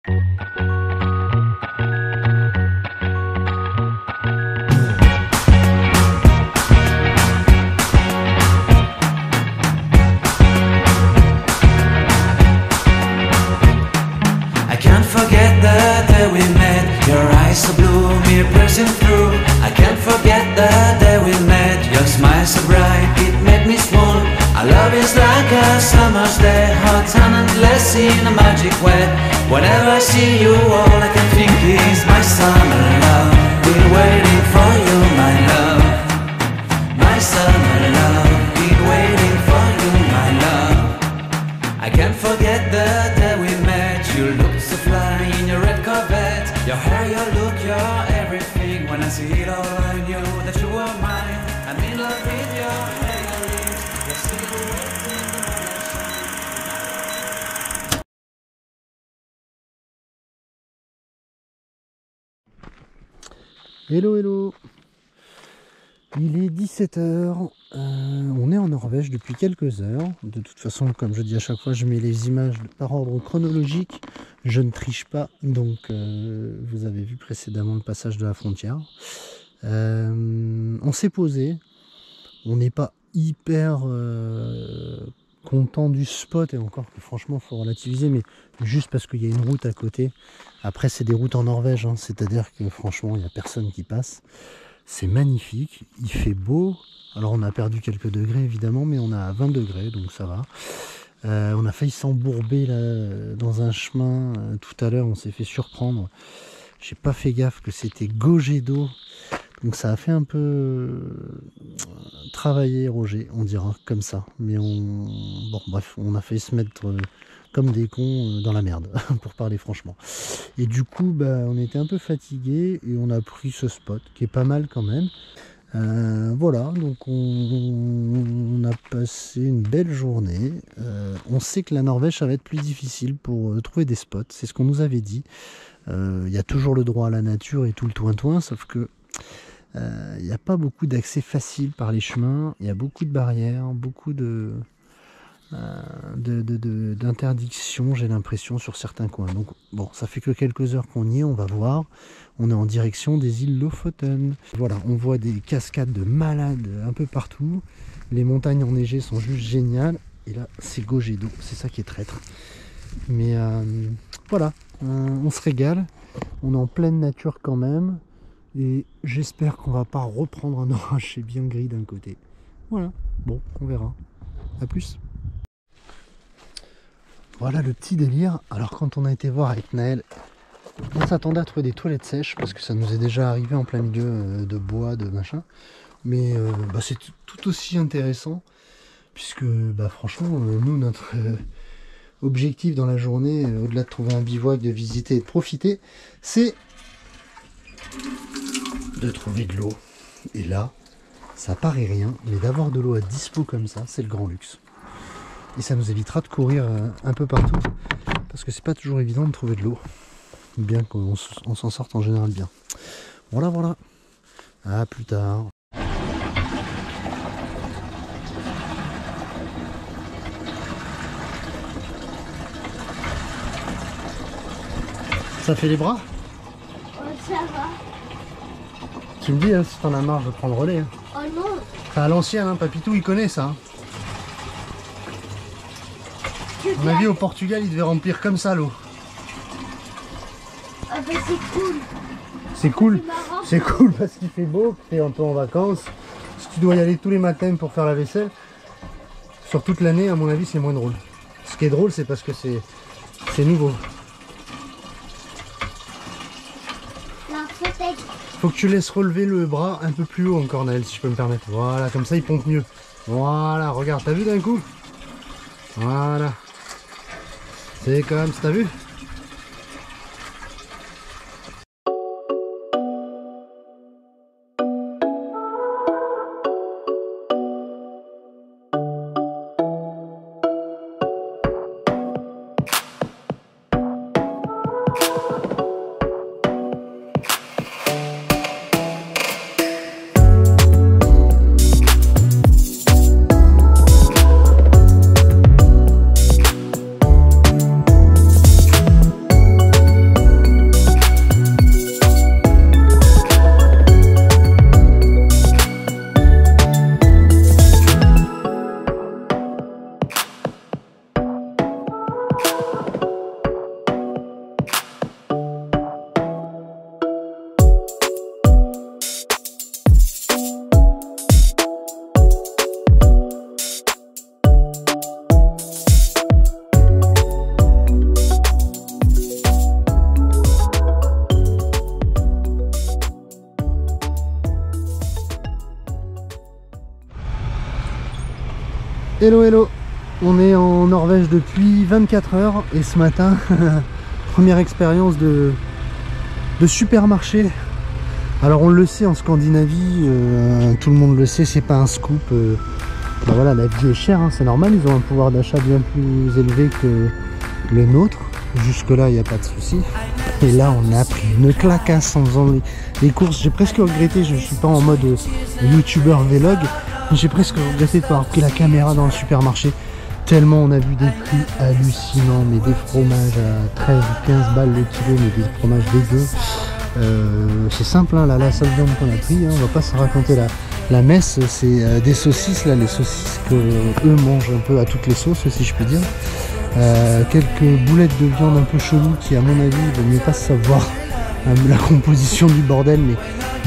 I can't forget the day we met. Your eyes so blue, me piercing through. I can't forget the day we met. Your smile so bright, it made me swoon. Our love is like a summer's day, hot and endless in a magic way. Whenever I see you, all I can think is my summer love. Been waiting for you, my love. My summer love. Been waiting for you, my love. I can't forget the day we met. You looked so fly in your red Corvette. Your hair, your look, your everything. When I see it all, I knew that you were mine. I'm in love with your hair, your lips, your silhouette in the moonlight. Hello, hello. Il est 17h. On est en Norvège depuis quelques heures. De toute façon, comme je dis à chaque fois, je mets les images par ordre chronologique. Je ne triche pas. Donc, vous avez vu précédemment le passage de la frontière. On s'est posé. On n'est pas hyper content du spot. Et encore que franchement, il faut relativiser. Mais juste parce qu'il y a une route à côté. Après, c'est des routes en Norvège. Hein, c'est-à-dire que franchement, il n'y a personne qui passe. C'est magnifique, il fait beau. Alors on a perdu quelques degrés évidemment, mais on a 20 degrés, donc ça va. On a failli s'embourber là dans un chemin. Tout à l'heure, on s'est fait surprendre. J'ai pas fait gaffe que c'était gauger d'eau. Donc ça a fait un peu travailler Roger, on dira comme ça. Mais bon bref, on a failli se mettre comme des cons dans la merde, pour parler franchement. Et du coup, bah, on était un peu fatigués et on a pris ce spot qui est pas mal quand même. Voilà, donc on a passé une belle journée. On sait que la Norvège, ça va être plus difficile pour trouver des spots, c'est ce qu'on nous avait dit. Il y a toujours le droit à la nature et tout le toin-toin, sauf que il n'y a pas beaucoup d'accès facile par les chemins. Il y a beaucoup de barrières, beaucoup d'interdictions, j'ai l'impression, sur certains coins. Donc bon, ça fait que quelques heures qu'on y est, on va voir. On est en direction des îles Lofoten. Voilà, on voit des cascades de malades un peu partout. Les montagnes enneigées sont juste géniales. Et là, c'est gauger d'eau, c'est ça qui est traître. Mais voilà, on se régale. On est en pleine nature quand même. Et j'espère qu'on va pas reprendre un orage, c'est bien gris d'un côté. Voilà, bon, on verra. A plus. Voilà le petit délire. Alors quand on a été voir avec Naël, on s'attendait à trouver des toilettes sèches parce que ça nous est déjà arrivé en plein milieu de bois, de machin. Mais bah, c'est tout aussi intéressant puisque bah, franchement, nous, notre objectif dans la journée, au-delà de trouver un bivouac, de visiter et de profiter, c'est de trouver de l'eau. Et là, ça paraît rien, mais d'avoir de l'eau à dispo comme ça, c'est le grand luxe. Et ça nous évitera de courir un peu partout, parce que c'est pas toujours évident de trouver de l'eau. Bien qu'on s'en sorte en général bien. Voilà, voilà. À plus tard. Ça fait les bras? Ça va. Tu me dis hein, si t'en as marre, je prends le relais. Hein. Oh non. C'est à l'ancienne, hein, Papitou, il connaît ça. Hein. À mon avis, au Portugal, il devait remplir comme ça l'eau. Ah bah c'est cool. C'est cool. C'est cool parce qu'il fait beau, que t'es un peu en vacances. Si tu dois y aller tous les matins pour faire la vaisselle, sur toute l'année, à mon avis, c'est moins drôle. Ce qui est drôle, c'est parce que c'est nouveau. Faut que tu laisses relever le bras un peu plus haut encore, Naël, si je peux me permettre. Voilà, comme ça il pompe mieux. Voilà, regarde, t'as vu d'un coup? Voilà. C'est comme ça, t'as vu? Hello hello, on est en Norvège depuis 24 heures et ce matin, première expérience de supermarché. Alors on le sait en Scandinavie, tout le monde le sait, c'est pas un scoop. Bah voilà, la vie est chère, hein, c'est normal, ils ont un pouvoir d'achat bien plus élevé que le nôtre. Jusque là il n'y a pas de souci. Et là on a pris une clacasse en faisant les courses. J'ai presque regretté, je suis pas en mode youtubeur vlog, mais j'ai presque regretté de avoir pris la caméra dans le supermarché. Tellement on a vu des prix hallucinants, mais des fromages à 13 ou 15 balles le kilo, mais des fromages dégueux. C'est simple, hein, la seule viande qu'on a pris, hein, on va pas se raconter la messe, c'est des saucisses, là, les saucisses que eux mangent un peu à toutes les sauces, si je peux dire. Quelques boulettes de viande un peu chelou qui, à mon avis, il vaut mieux pas savoir la composition du bordel,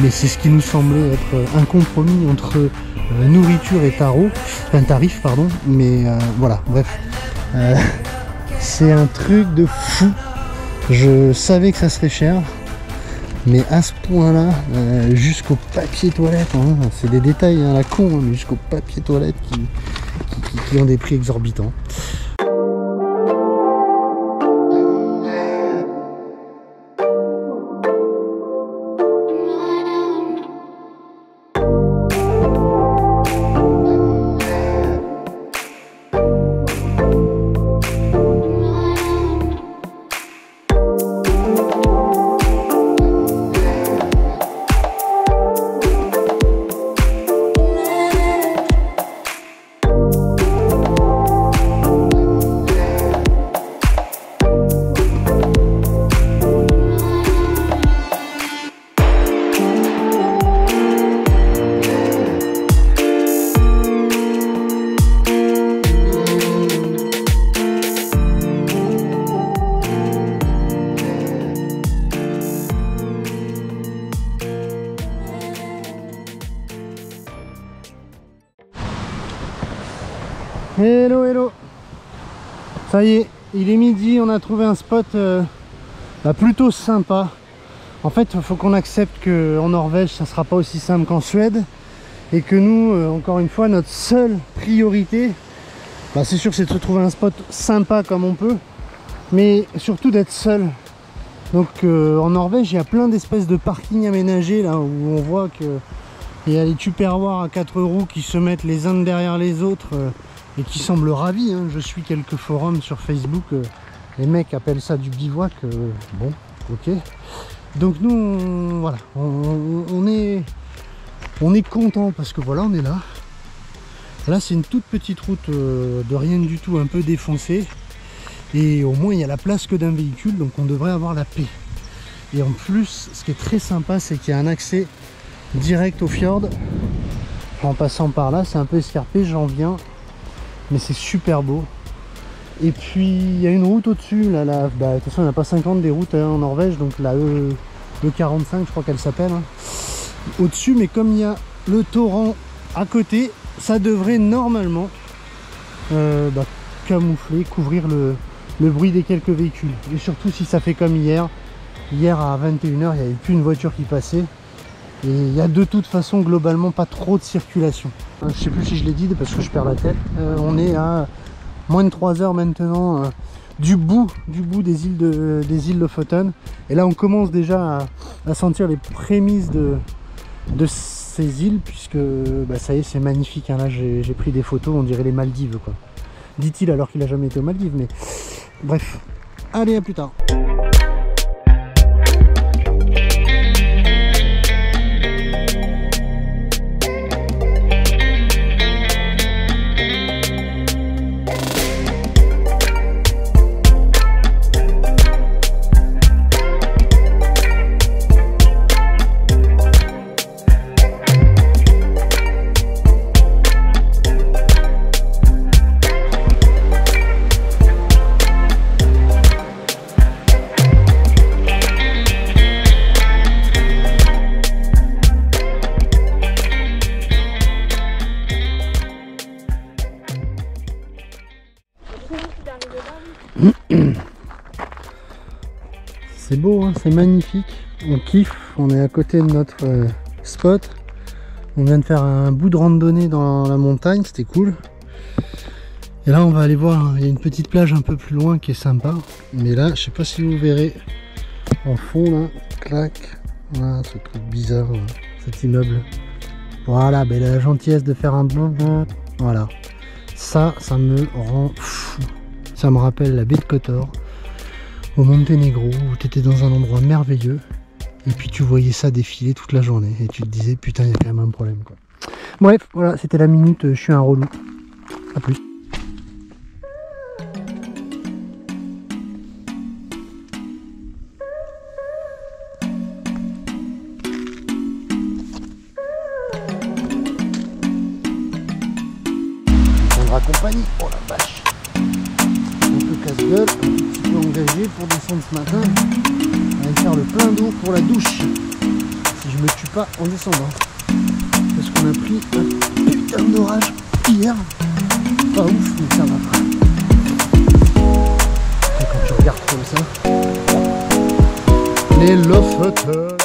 mais c'est ce qui nous semblait être un compromis entre nourriture et tarif, pardon. Mais voilà, bref, c'est un truc de fou. Je savais que ça serait cher, mais à ce point-là, jusqu'au papier toilette, hein, c'est des détails à la con, hein, mais jusqu'au papier toilette qui ont des prix exorbitants. Hello hello, ça y est, il est midi, on a trouvé un spot plutôt sympa. En fait il faut qu'on accepte qu'en Norvège ça sera pas aussi simple qu'en Suède et que nous encore une fois notre seule priorité c'est sûr c'est de se trouver un spot sympa comme on peut, mais surtout d'être seul. Donc en Norvège il y a plein d'espèces de parkings aménagés là où on voit que il y a les tupperwares à 4 roues qui se mettent les uns derrière les autres et qui semblent ravis, hein. Je suis quelques forums sur Facebook, les mecs appellent ça du bivouac, bon, ok. Donc nous, voilà, on est content parce que voilà, on est là. Là, c'est une toute petite route de rien du tout, un peu défoncée. Et au moins, il y a la place que d'un véhicule, donc on devrait avoir la paix. Et en plus, ce qui est très sympa, c'est qu'il y a un accès direct au fjord. En passant par là, c'est un peu escarpé, j'en viens. Mais c'est super beau. Et puis il y a une route au-dessus, là, de toute façon il n'y en a pas 50 des routes en Norvège, donc la E45 je crois qu'elle s'appelle, hein, au-dessus, mais comme il y a le torrent à côté, ça devrait normalement camoufler, couvrir le bruit des quelques véhicules. Et surtout si ça fait comme hier à 21h, il n'y avait plus une voiture qui passait. Et il y a de toute façon globalement pas trop de circulation. Je sais plus si je l'ai dit parce que je perds la tête. On est à moins de 3 heures maintenant du bout des îles de Lofoten. Et là on commence déjà à sentir les prémices de ces îles, puisque ça y est, c'est magnifique, hein. Là j'ai pris des photos, on dirait les Maldives quoi. Dit-il alors qu'il a jamais été aux Maldives, mais bref. Allez, à plus tard. C'est beau, hein, c'est magnifique, on kiffe, on est à côté de notre spot. On vient de faire un bout de randonnée dans la montagne, c'était cool. Et là on va aller voir, hein, il y a une petite plage un peu plus loin qui est sympa. Mais là, je sais pas si vous verrez en fond là, clac, voilà ce truc bizarre, là, cet immeuble. Voilà, ben la gentillesse de faire un bon, voilà. Ça me rend fou. Ça me rappelle la baie de Kotor, au Monténégro, où tu étais dans un endroit merveilleux. Et puis tu voyais ça défiler toute la journée. Et tu te disais, putain, il y a quand même un problème, quoi. Bref, voilà, c'était la minute, je suis un relou. A plus. Compagnie, oh la vache, un peu casse-gueule, un petit peu engagé pour descendre ce matin. On va faire le plein d'eau pour la douche, si je me tue pas en descendant, parce qu'on a pris un putain d'orage hier, pas ouf mais ça va pas. Et quand tu regardes comme ça, les lofters.